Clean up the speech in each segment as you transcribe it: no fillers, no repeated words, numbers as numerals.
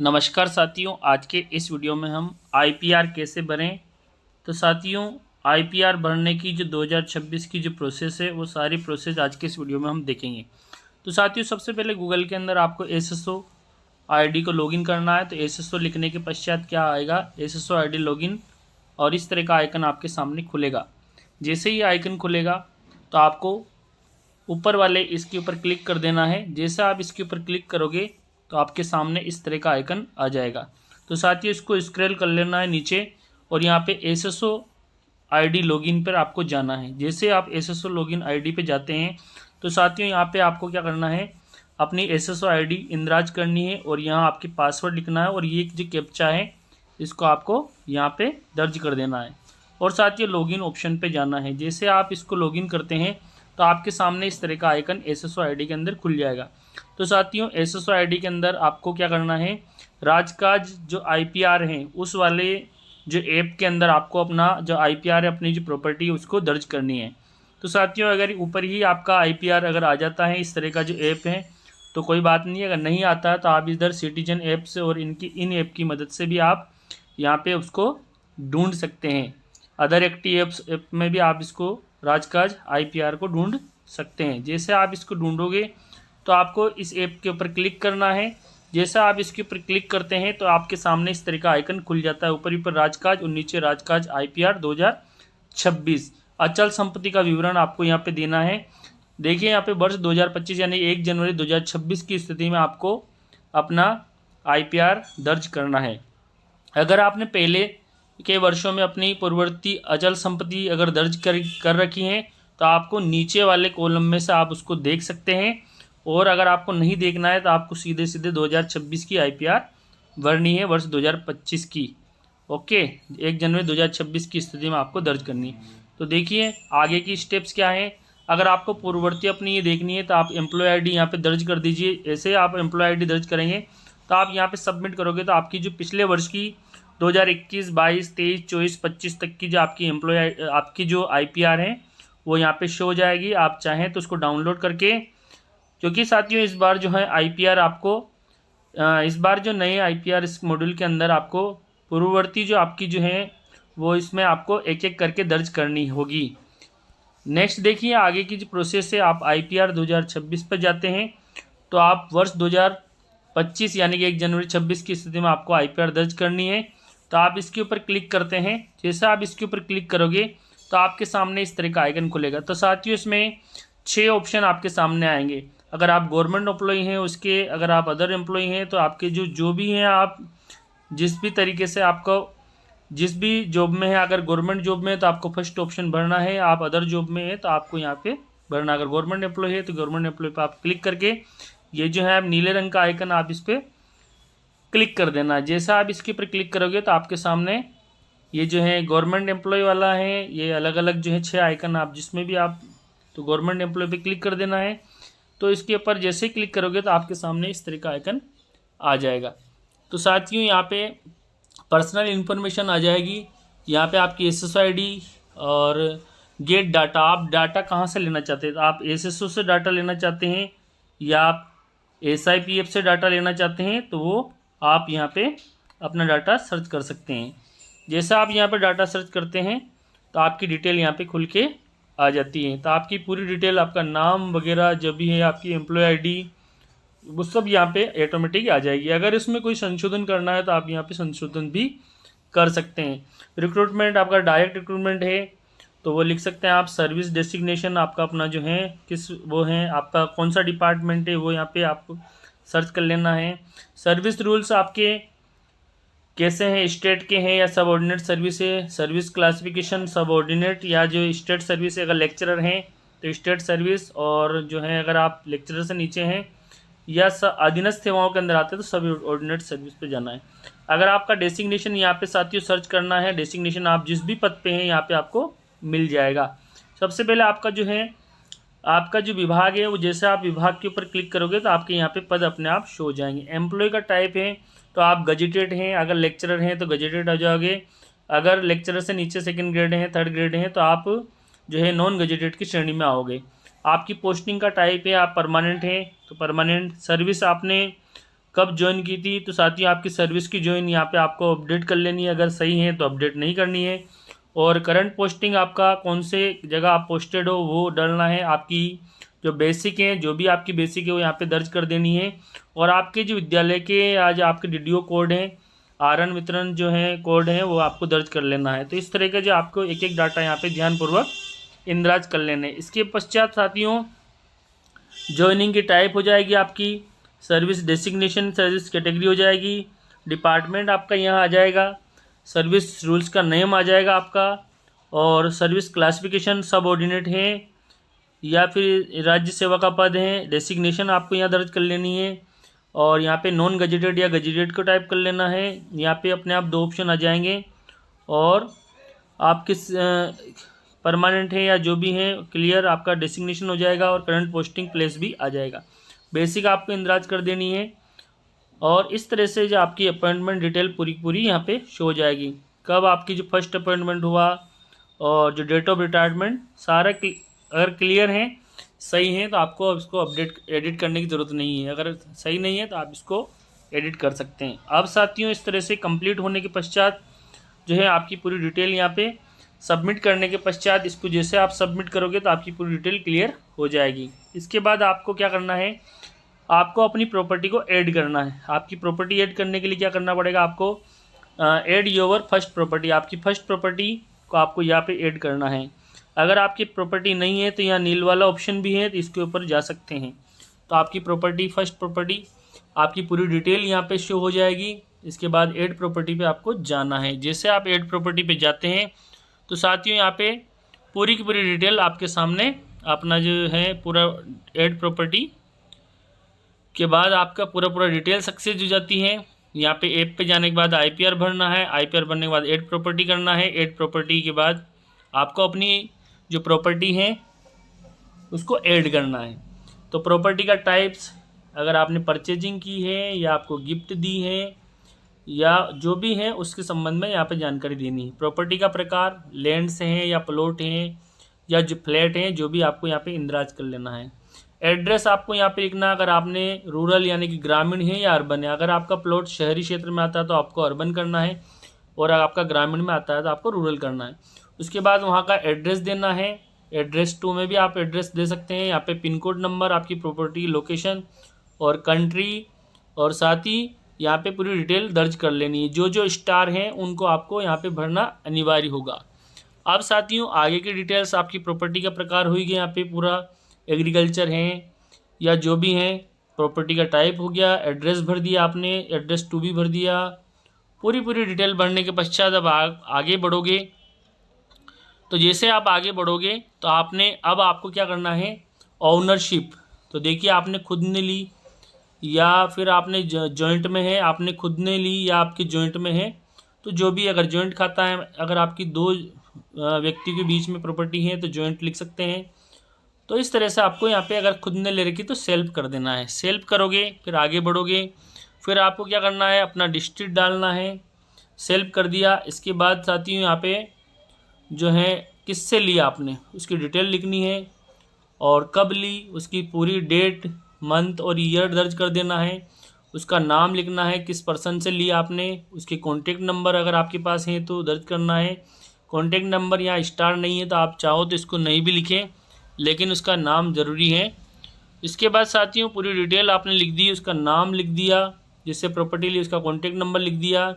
नमस्कार साथियों, आज के इस वीडियो में हम आईपीआर कैसे भरें। तो साथियों, आईपीआर भरने की जो 2026 की जो प्रोसेस है वो सारी प्रोसेस आज के इस वीडियो में हम देखेंगे। तो साथियों, सबसे पहले गूगल के अंदर आपको एसएसओ आईडी को लॉगिन करना है। तो एसएसओ लिखने के पश्चात क्या आएगा, एसएसओ आईडी लॉगिन, और इस तरह का आइकन आपके सामने खुलेगा। जैसे ही आइकन खुलेगा तो आपको ऊपर वाले इसके ऊपर क्लिक कर देना है। जैसे आप इसके ऊपर क्लिक करोगे तो आपके सामने इस तरह का आइकन आ जाएगा। तो साथियों, इसको स्क्रॉल कर लेना है नीचे और यहाँ पे एसएसओ आईडी लॉगिन पर आपको जाना है। जैसे आप एसएसओ लॉगिन आईडी पे जाते हैं तो साथियों यहाँ पे आपको क्या करना है, अपनी एसएसओ आईडी इंदराज करनी है और यहाँ आपके पासवर्ड लिखना है और ये जो कैप्चा है इसको आपको यहाँ पे दर्ज कर देना है और साथियों लॉगिन ऑप्शन पे जाना है। जैसे आप इसको लॉगिन करते हैं तो आपके सामने इस तरह का आइकन एसएसओ आईडी के अंदर खुल जाएगा। तो साथियों, एसएसओ आईडी के अंदर आपको क्या करना है, राजकाज जो आईपीआर है उस वाले जो ऐप के अंदर आपको अपना जो आईपीआर है, अपनी जो प्रॉपर्टी है उसको दर्ज करनी है। तो साथियों, अगर ऊपर ही आपका आईपीआर अगर आ जाता है इस तरह का जो ऐप है तो कोई बात नहीं है। अगर नहीं आता है तो आप इधर सिटीजन ऐप से और इन ऐप की मदद से भी आप यहाँ पे उसको ढूंढ सकते हैं। अदर एक्टिव ऐप में भी आप इसको राजकाज आईपीआर को ढूंढ सकते हैं। जैसे आप इसको ढूंढोगे तो आपको इस ऐप के ऊपर क्लिक करना है। जैसे आप इसके ऊपर क्लिक करते हैं तो आपके सामने इस तरह का आइकन खुल जाता है, ऊपर राजकाज और नीचे राजकाज आईपीआर 2026। अचल संपत्ति का विवरण आपको यहाँ पे देना है। देखिए यहाँ पे वर्ष 2025 यानी 1 जनवरी 2026 की स्थिति में आपको अपना आईपीआर दर्ज करना है। अगर आपने पहले के वर्षों में अपनी पूर्ववर्ती अचल संपत्ति अगर दर्ज कर रखी हैं तो आपको नीचे वाले कॉलम में से आप उसको देख सकते हैं। और अगर आपको नहीं देखना है तो आपको सीधे 2026 की आईपीआर भरनी है, वर्ष 2025 की। ओके, 1 जनवरी 2026 की स्थिति में आपको दर्ज करनी है। तो देखिए आगे की स्टेप्स क्या है। अगर आपको पूर्ववर्ती अपनी ये देखनी है तो आप एम्प्लॉय आईडी यहाँ पे दर्ज कर दीजिए। ऐसे आप एम्प्लॉय आईडी दर्ज करेंगे तो आप यहाँ पे सबमिट करोगे तो आपकी जो पिछले वर्ष की 2021, 22, 23, 24, 25 तक की जो आपकी जो आईपीआर है वो यहाँ पे शो हो जाएगी। आप चाहें तो उसको डाउनलोड करके, क्योंकि साथियों इस बार जो है आईपीआर आपको इस बार जो नए आईपीआर इस मॉड्यूल के अंदर आपको पूर्ववर्ती जो आपकी जो है वो इसमें आपको एक एक करके दर्ज करनी होगी। नेक्स्ट देखिए आगे की जो प्रोसेस है, आप आईपीआर 2026 पर जाते हैं तो आप वर्ष 2025 यानी कि 1 जनवरी 26 की स्थिति में आपको आईपीआर दर्ज करनी है। तो आप इसके ऊपर क्लिक करते हैं। जैसे आप इसके ऊपर क्लिक करोगे तो आपके सामने इस तरह का आइकन खुलेगा। तो साथियों इसमें 6 ऑप्शन आपके सामने आएंगे। अगर आप गवर्नमेंट एम्प्लॉई हैं उसके, अगर आप अदर एम्प्लॉई हैं तो आपके जो भी हैं, आप जिस भी तरीके से आपको जिस भी जॉब में है, अगर गवर्नमेंट जॉब में है तो आपको फर्स्ट ऑप्शन भरना है, आप अदर जॉब में है तो आपको यहाँ पे भरना। अगर गवर्नमेंट एम्प्लॉय है तो गवर्नमेंट एम्प्लॉय पर आप क्लिक करके ये जो है नीले रंग का आइकन आप इस पर क्लिक कर देना है। जैसा आप इसके ऊपर क्लिक करोगे तो आपके सामने ये जो है गवर्नमेंट एम्प्लॉय वाला है, ये अलग अलग जो है 6 आइकन, आप जिसमें भी आप तो गवर्नमेंट एम्प्लॉय पे क्लिक कर देना है। तो इसके ऊपर जैसे ही क्लिक करोगे तो आपके सामने इस तरह का आइकन आ जाएगा। तो साथियों यहाँ पे पर्सनल इन्फॉर्मेशन आ जाएगी। यहाँ पे आपकी एसएसओ आईडी और गेट डाटा, आप डाटा कहाँ से लेना चाहते हैं, तो आप एसएसओ से डाटा लेना चाहते हैं या आप एसआईपीएफ से डाटा लेना चाहते हैं तो वो आप यहाँ पे अपना डाटा सर्च कर सकते हैं। जैसा आप यहाँ पे डाटा सर्च करते हैं तो आपकी डिटेल यहाँ पे खुल के आ जाती है। तो आपकी पूरी डिटेल, आपका नाम वगैरह जो भी है, आपकी एम्प्लॉय आईडी, वो सब यहाँ पे ऑटोमेटिक आ जाएगी। अगर इसमें कोई संशोधन करना है तो आप यहाँ पे संशोधन भी कर सकते हैं। रिक्रूटमेंट, आपका डायरेक्ट रिक्रूटमेंट है तो वो लिख सकते हैं आप। सर्विस डेसिग्नेशन आपका अपना जो है किस वो है, आपका कौन सा डिपार्टमेंट है वो यहाँ पे आपको सर्च कर लेना है। सर्विस रूल्स आपके कैसे हैं, स्टेट के हैं या सबऑर्डिनेट सर्विस है। सर्विस क्लासिफिकेशन सबऑर्डिनेट या जो स्टेट सर्विस है, अगर लेक्चरर हैं तो स्टेट सर्विस, और जो है अगर आप लेक्चरर से नीचे हैं या अधीनस्थ सेवाओं के अंदर आते हैं तो सब ऑर्डिनेट सर्विस पे जाना है। अगर आपका डेसिग्नेशन यहाँ पे साथियों सर्च करना है, डेसिग्नेशन आप जिस भी पद पे हैं यहाँ पे आपको मिल जाएगा। सबसे पहले आपका जो है आपका जो विभाग है वो, जैसे आप विभाग के ऊपर क्लिक करोगे तो आपके यहाँ पे पद अपने आप शो हो जाएंगे। एम्प्लॉय का टाइप है तो आप गजेटेड हैं, अगर लेक्चरर हैं तो गजेटेड आ जाओगे। अगर लेक्चरर से नीचे 2nd ग्रेड हैं, 3rd ग्रेड हैं तो आप जो है नॉन गजेटेड की श्रेणी में आओगे। आपकी पोस्टिंग का टाइप है, आप परमानेंट हैं तो परमानेंट। सर्विस आपने कब ज्वाइन की थी, तो साथियों आपकी सर्विस की ज्वाइन यहाँ पे आपको अपडेट कर लेनी है, अगर सही है तो अपडेट नहीं करनी है। और करंट पोस्टिंग आपका कौन से जगह आप पोस्टेड हो वो डालना है। आपकी जो बेसिक है, जो भी आपकी बेसिक है वो यहाँ पे दर्ज कर देनी है। और आपके जो विद्यालय के आज आपके डीडीओ कोड हैं, आरएन वितरण जो है कोड है, वो आपको दर्ज कर लेना है। तो इस तरह के जो आपको एक एक डाटा यहाँ पे ध्यानपूर्वक इंदराज कर लेने। इसके पश्चात साथियों ज्वाइनिंग की टाइप हो जाएगी आपकी, सर्विस डेसिग्नेशन सर्विस कैटेगरी हो जाएगी, डिपार्टमेंट आपका यहाँ आ जाएगा, सर्विस रूल्स का नेम आ जाएगा आपका, और सर्विस क्लासिफिकेशन सब ऑर्डिनेट है या फिर राज्य सेवा का पद है, डेसिग्नेशन आपको यहाँ दर्ज कर लेनी है। और यहाँ पे नॉन गजेटेड या गजेटेड को टाइप कर लेना है। यहाँ पे अपने आप 2 ऑप्शन आ जाएंगे, और आप किस परमानेंट है या जो भी है क्लियर आपका डेसिग्नेशन हो जाएगा, और करंट पोस्टिंग प्लेस भी आ जाएगा। बेसिक आपको इंदराज कर देनी है। और इस तरह से जो आपकी अपॉइंटमेंट डिटेल पूरी यहाँ पे शो हो जाएगी, कब आपकी जो फर्स्ट अपॉइंटमेंट हुआ और जो डेट ऑफ रिटायरमेंट सारा अगर क्लियर है, सही है, तो आपको इसको अपडेट एडिट करने की ज़रूरत नहीं है। अगर सही नहीं है तो आप इसको एडिट कर सकते हैं। अब साथियों इस तरह से कंप्लीट होने के पश्चात जो है आपकी पूरी डिटेल यहाँ पे सबमिट करने के पश्चात, इसको जैसे आप सबमिट करोगे तो आपकी पूरी डिटेल क्लियर हो जाएगी। इसके बाद आपको क्या करना है, आपको अपनी प्रॉपर्टी को ऐड करना है। आपकी प्रॉपर्टी ऐड करने के लिए क्या करना पड़ेगा, आपको ऐड योर फर्स्ट प्रॉपर्टी, आपकी फर्स्ट प्रॉपर्टी को आपको यहाँ पे ऐड करना है। अगर आपकी प्रॉपर्टी नहीं है तो यहाँ नील वाला ऑप्शन भी है, तो इसके ऊपर जा सकते हैं। तो आपकी प्रॉपर्टी फर्स्ट प्रॉपर्टी आपकी पूरी डिटेल यहाँ पे शो हो जाएगी। इसके बाद ऐड प्रॉपर्टी पे आपको जाना है। जैसे आप ऐड प्रॉपर्टी पे जाते हैं तो साथियों यहाँ पे पूरी की पूरी डिटेल आपके सामने अपना जो है पूरा ऐड प्रॉपर्टी के बाद आपका पूरा डिटेल सक्सेस हो जाती है। यहाँ पे ऐप पे जाने के बाद आईपीआर भरना है, आईपीआर भरने के बाद ऐड प्रॉपर्टी करना है, ऐड प्रॉपर्टी के बाद आपको अपनी जो प्रॉपर्टी है उसको ऐड करना है। तो प्रॉपर्टी का टाइप्स, अगर आपने परचेजिंग की है या आपको गिफ्ट दी है या जो भी है उसके संबंध में यहाँ पे जानकारी देनी है। प्रॉपर्टी का प्रकार लैंड से है या प्लॉट है या जो फ्लैट है, जो भी आपको यहाँ पे इंदराज कर लेना है। एड्रेस आपको यहाँ पे लिखना, अगर आपने रूरल यानी कि ग्रामीण है या अर्बन है। अगर आपका प्लॉट शहरी क्षेत्र में आता है तो आपको अर्बन करना है, और अगर आपका ग्रामीण में आता है तो आपको रूरल करना है। उसके बाद वहाँ का एड्रेस देना है। एड्रेस 2 में भी आप एड्रेस दे सकते हैं। यहाँ पे पिन कोड नंबर, आपकी प्रॉपर्टी लोकेशन और कंट्री, और साथ ही यहाँ पे पूरी डिटेल दर्ज कर लेनी है। जो जो स्टार हैं उनको आपको यहाँ पे भरना अनिवार्य होगा। अब साथियों आगे की डिटेल्स, आपकी प्रॉपर्टी का प्रकार होगी यहाँ पे पूरा एग्रीकल्चर है या जो भी है, प्रॉपर्टी का टाइप हो गया, एड्रेस भर दिया आपने, एड्रेस 2 भी भर दिया। पूरी डिटेल भरने के पश्चात अब आगे बढ़ोगे। तो जैसे आप आगे बढ़ोगे तो अब आपको क्या करना है, ओनरशिप। तो देखिए आपने खुद ने ली या फिर आपने जॉइंट में है, आपने खुद ने ली या आपके जॉइंट में है, तो जो भी, अगर जॉइंट खाता है, अगर आपकी 2 व्यक्ति के बीच में प्रॉपर्टी है तो जॉइंट लिख सकते हैं। तो इस तरह से आपको यहाँ पे अगर खुद ने ले रखी तो सेल्फ कर देना है। सेल्फ करोगे फिर आगे बढ़ोगे, फिर आपको क्या करना है, अपना डिस्ट्रिक्ट डालना है। सेल्फ कर दिया। इसके बाद साथियों यहाँ पे जो है किससे लिया आपने उसकी डिटेल लिखनी है, और कब ली उसकी पूरी डेट, मंथ और ईयर दर्ज कर देना है। उसका नाम लिखना है, किस पर्सन से लिया आपने, उसके कॉन्टेक्ट नंबर अगर आपके पास है तो दर्ज करना है। कॉन्टेक्ट नंबर यहाँ स्टार नहीं है तो आप चाहो तो इसको नहीं भी लिखें, लेकिन उसका नाम ज़रूरी है। इसके बाद साथियों पूरी डिटेल आपने लिख दी, उसका नाम लिख दिया, जिससे प्रॉपर्टी ली उसका कॉन्टेक्ट नंबर लिख दिया,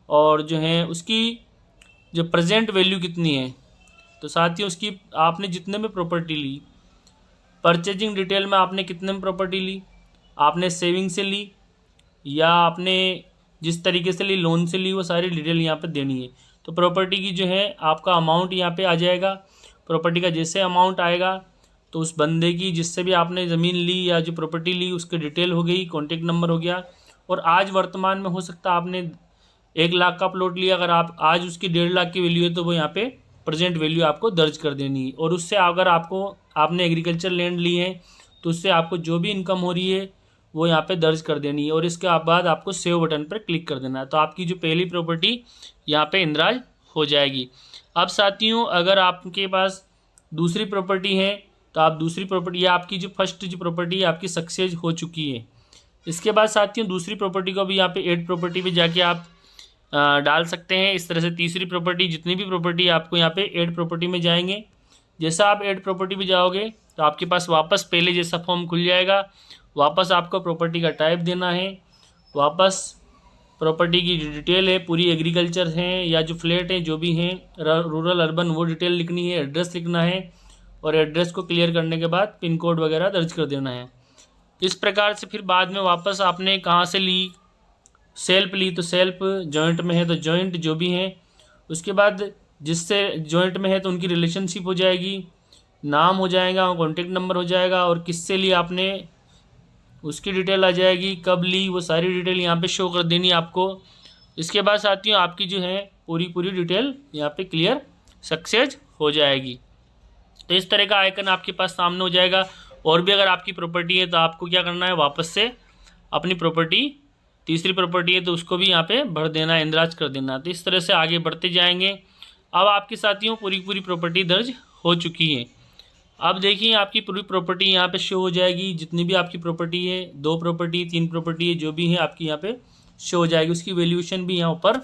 और जो है उसकी जो प्रेजेंट वैल्यू कितनी है। तो साथियों उसकी आपने जितने में प्रॉपर्टी ली, परचेजिंग डिटेल में आपने कितने में प्रॉपर्टी ली, आपने सेविंग से ली या आपने जिस तरीके से ली, लोन से ली, वो सारी डिटेल यहाँ पे देनी है। तो प्रॉपर्टी की जो है आपका अमाउंट यहाँ पे आ जाएगा। प्रॉपर्टी का जैसे अमाउंट आएगा तो उस बंदे की जिससे भी आपने ज़मीन ली या जो प्रॉपर्टी ली उसकी डिटेल हो गई, कॉन्टेक्ट नंबर हो गया। और आज वर्तमान में हो सकता है आपने 1 लाख का प्लॉट लिया, अगर आप आज उसकी 1.5 लाख की वैल्यू है तो वो यहाँ पे प्रेजेंट वैल्यू आपको दर्ज कर देनी है। और उससे अगर आपने एग्रीकल्चर लैंड ली है तो उससे आपको जो भी इनकम हो रही है वो यहाँ पे दर्ज कर देनी है, और इसके बाद आपको सेव बटन पर क्लिक कर देना है। तो आपकी जो पहली प्रॉपर्टी यहाँ पे इंदराज हो जाएगी। अब साथियों अगर आपके पास दूसरी प्रॉपर्टी है तो आप दूसरी प्रॉपर्टी, या आपकी जो फर्स्ट जो प्रॉपर्टी है आपकी सक्सेस हो चुकी है, इसके बाद साथियों दूसरी प्रॉपर्टी को भी यहाँ पे ऐड प्रॉपर्टी पे जाके आप डाल सकते हैं। इस तरह से तीसरी प्रॉपर्टी, जितनी भी प्रॉपर्टी आपको यहाँ पे ऐड प्रॉपर्टी में जाएंगे, जैसा आप ऐड प्रॉपर्टी में जाओगे तो आपके पास वापस पहले जैसा फॉर्म खुल जाएगा। वापस आपको प्रॉपर्टी का टाइप देना है, वापस प्रॉपर्टी की जो डिटेल है पूरी एग्रीकल्चर है या जो फ्लैट है जो भी हैं रूरल अर्बन वो डिटेल लिखनी है, एड्रेस लिखना है और एड्रेस को क्लियर करने के बाद पिन कोड वगैरह दर्ज कर देना है। इस प्रकार से फिर बाद में वापस आपने कहाँ से ली, सेल्फ ली तो सेल्फ, जॉइंट में है तो जॉइंट जो भी हैं, उसके बाद जिससे जॉइंट में है तो उनकी रिलेशनशिप हो जाएगी, नाम हो जाएगा, कॉन्टेक्ट नंबर हो जाएगा और किससे ली आपने उसकी डिटेल आ जाएगी, कब ली वो सारी डिटेल यहाँ पे शो कर देनी आपको। इसके बाद साथियों आपकी जो है पूरी डिटेल यहाँ पे क्लियर सक्सेस हो जाएगी। तो इस तरह का आइकन आपके पास सामने हो जाएगा। और भी अगर आपकी प्रॉपर्टी है तो आपको क्या करना है, वापस से अपनी प्रॉपर्टी, तीसरी प्रॉपर्टी है तो उसको भी यहाँ पे भर देना, इंद्राज कर देना। तो इस तरह से आगे बढ़ते जाएंगे। अब आपके साथियों पूरी प्रॉपर्टी दर्ज हो चुकी है। अब देखिए आपकी पूरी प्रॉपर्टी यहाँ पे शो हो जाएगी, जितनी भी आपकी प्रॉपर्टी है, 2 प्रॉपर्टी 3 प्रॉपर्टी है जो भी है आपकी यहाँ पे शो हो जाएगी, उसकी वैल्यूएशन भी यहाँ ऊपर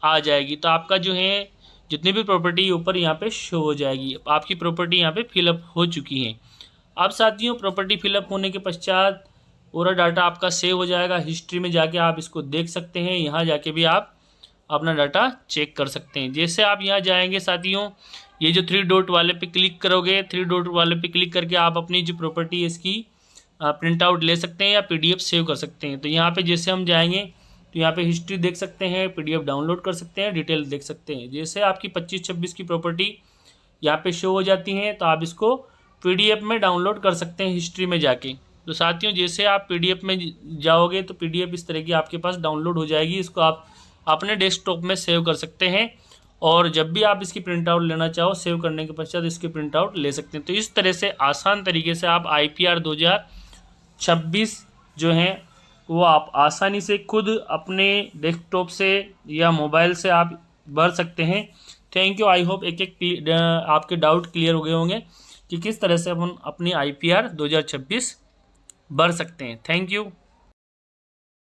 आ जाएगी। तो आपका जो है जितनी भी प्रॉपर्टी ऊपर यहाँ पे शो हो जाएगी। आपकी प्रॉपर्टी यहाँ पे फिलअप हो चुकी है। अब साथियों प्रॉपर्टी फिलअप होने के पश्चात पूरा डाटा आपका सेव हो जाएगा। हिस्ट्री में जाके आप इसको देख सकते हैं, यहाँ जाके भी आप अपना डाटा चेक कर सकते हैं। जैसे आप यहाँ जाएंगे साथियों, ये जो 3 डॉट वाले पे क्लिक करोगे, 3 डॉट वाले पे क्लिक करके आप अपनी जो प्रॉपर्टी है इसकी प्रिंट आउट ले सकते हैं या PDF सेव कर सकते हैं। तो यहाँ पे जैसे हम जाएंगे तो यहाँ पे हिस्ट्री देख सकते हैं, PDF डाउनलोड कर सकते हैं, डिटेल देख सकते हैं। जैसे आपकी 25-26 की प्रॉपर्टी यहाँ पे शो हो जाती हैं तो आप इसको PDF में डाउनलोड कर सकते हैं हिस्ट्री में जाके। तो साथियों जैसे आप PDF में जाओगे तो PDF इस तरह की आपके पास डाउनलोड हो जाएगी। इसको आप अपने डेस्कटॉप में सेव कर सकते हैं और जब भी आप इसकी प्रिंट आउट लेना चाहो, सेव करने के पश्चात इसकी प्रिंट आउट ले सकते हैं। तो इस तरह से आसान तरीके से आप IPR 2026 जो हैं वो आप आसानी से खुद अपने डेस्कटॉप से या मोबाइल से आप भर सकते हैं। Thank you. आई होप एक आपके डाउट क्लियर हो गए होंगे कि किस तरह से अपन अपनी IPR 2026 भर सकते हैं। Thank you.